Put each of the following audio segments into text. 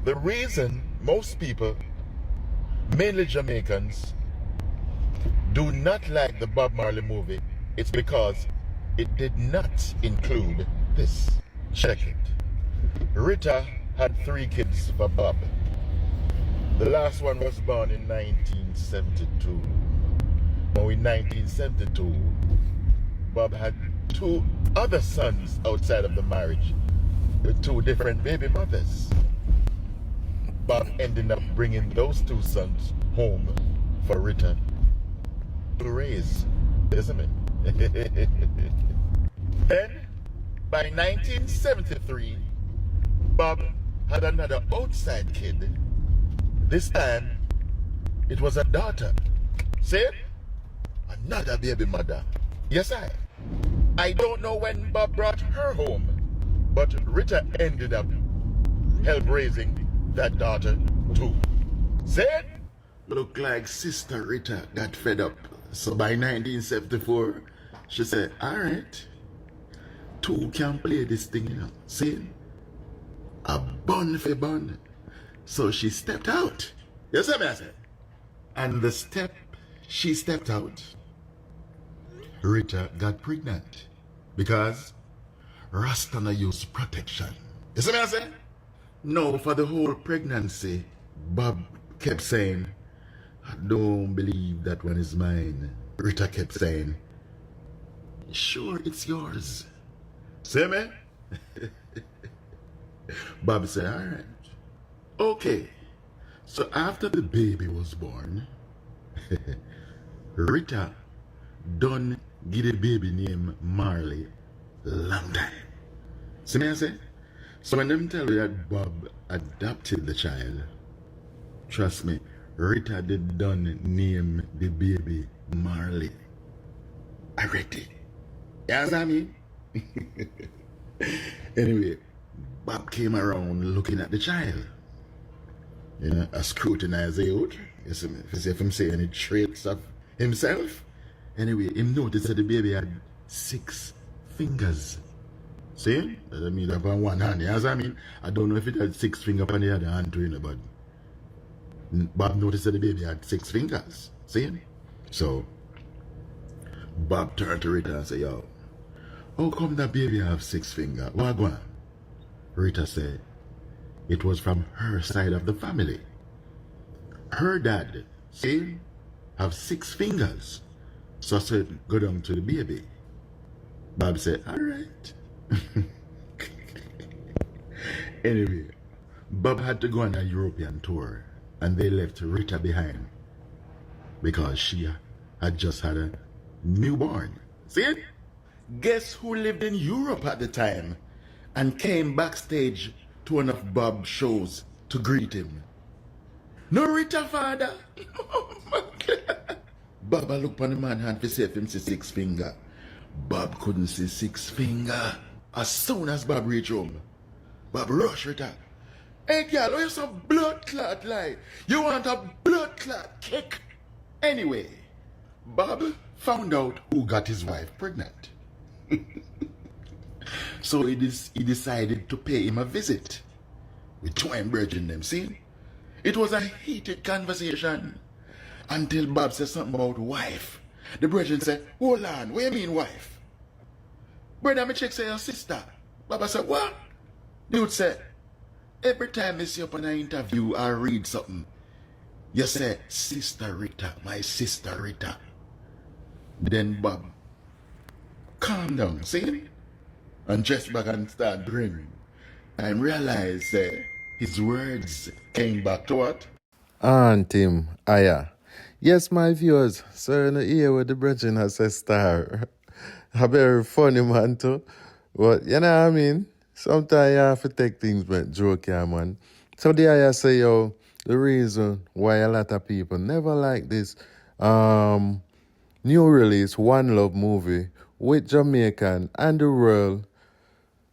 The reason most people, mainly Jamaicans, do not like the Bob Marley movie, it's because it did not include this. Check it. Rita had 3 kids for Bob. The last one was born in 1972. Now in 1972, Bob had 2 other sons outside of the marriage with 2 different baby mothers. Bob ended up bringing those 2 sons home for Rita to raise, isn't it? Then, by 1973, Bob had another outside kid. This time, it was a daughter. See it? Another baby mother. Yes, I don't know when Bob brought her home, but Rita ended up help raising that daughter too. See it? Look like Sister Rita got fed up. So by 1974, she said, alright, 2 can play this thing, you know. See? A bun for bun. So she stepped out. Yes, I said. And the step she stepped out, Rita got pregnant. Because Rastana used protection. You see what I say? No, for the whole pregnancy, Bob kept saying, I don't believe that one is mine. Rita kept saying, sure, it's yours. See me? Bob said, all right. Okay. So after the baby was born, Rita done give the baby name Marley long time. See me I say? So when them tell you that Bob adopted the child, trust me, Rita did done name the baby Marley already. You know what I mean? Anyway, Bob came around looking at the child. You know, a scrutinize the youth. You see, if him say any traits of himself. Anyway, him noticed that the baby had 6 fingers. See? That mean that on one hand. You know what I mean? I don't know if it had 6 fingers on the other hand too, you know, but Bob noticed that the baby had 6 fingers. See? So, Bob turned to Rita and said, yo, how come that baby have 6 fingers? What go on? Rita said, it was from her side of the family. Her dad, see, have 6 fingers. So I said, go down to the baby. Bob said, all right. Anyway, Bob had to go on a European tour and they left Rita behind because she had just had a newborn. See it? Guess who lived in Europe at the time and came backstage to one of Bob's shows to greet him? No Rita father. Oh my God. Bob looked on the man hand to see if him see 6 finger. Bob couldn't see 6 finger. As soon as Bob reached home, Bob rushed Rita. Hey girl, you some blood clot lie. You want a blood clot kick? Anyway, Bob found out who got his wife pregnant. So he decided to pay him a visit. With 2 brethren them, see? It was a heated conversation until Bob said something about wife. The brethren said, hold on, what do you mean wife? Brother, me check say your sister. Baba said, what? Dude said, every time I see you up on an interview or read something, you say, Sister Rita, my sister Rita. Then Bob, calm down, see? And just back and start grinning. And realize his words came back to what? Aunt him, Aya. Yes, my viewers, so in the ear with the brethren has a star. A very funny man too. But you know what I mean? Sometimes you have to take things with joke, yeah, man. So the Aya say, yo, the reason why a lot of people never like this new release One Love movie with Jamaican and the world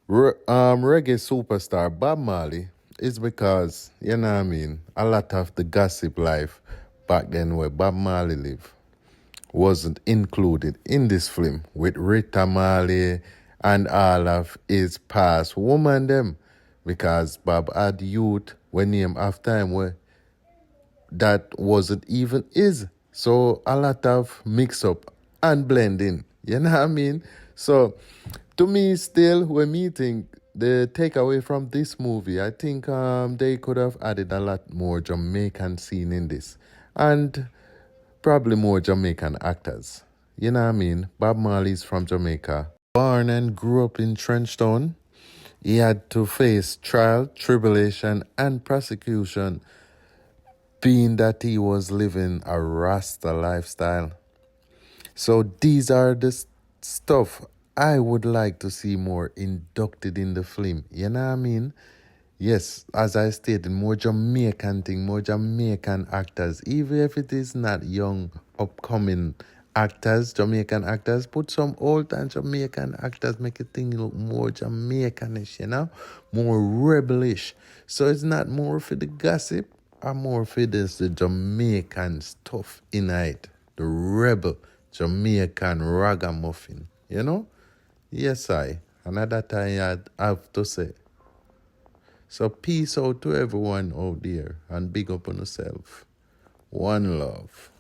reggae superstar Bob Marley is because, you know what I mean, a lot of the gossip life back then where Bob Marley lived wasn't included in this film with Rita Marley and all of his past woman them because Bob had youth when name half time where that wasn't even is. So a lot of mix up and blending. You know what I mean? So to me still when me think the takeaway from this movie, I think they could have added a lot more Jamaican scene in this. And probably more Jamaican actors. You know what I mean? Bob Marley's from Jamaica. Born and grew up in Trenchtown. He had to face trial, tribulation, and prosecution, being that he was living a Rasta lifestyle. So these are the stuff I would like to see more inducted in the film. You know what I mean? Yes, as I stated, more Jamaican thing, more Jamaican actors. Even if it is not young, upcoming actors, Jamaican actors, put some old-time Jamaican actors, make it thing look more Jamaicanish, you know? More rebellish. So it's not more for the gossip, or more for this, the Jamaican stuff in it. The rebel Jamaican ragamuffin, you know? Yes, another time I have to say. So peace out to everyone out there and big up on yourself. One love.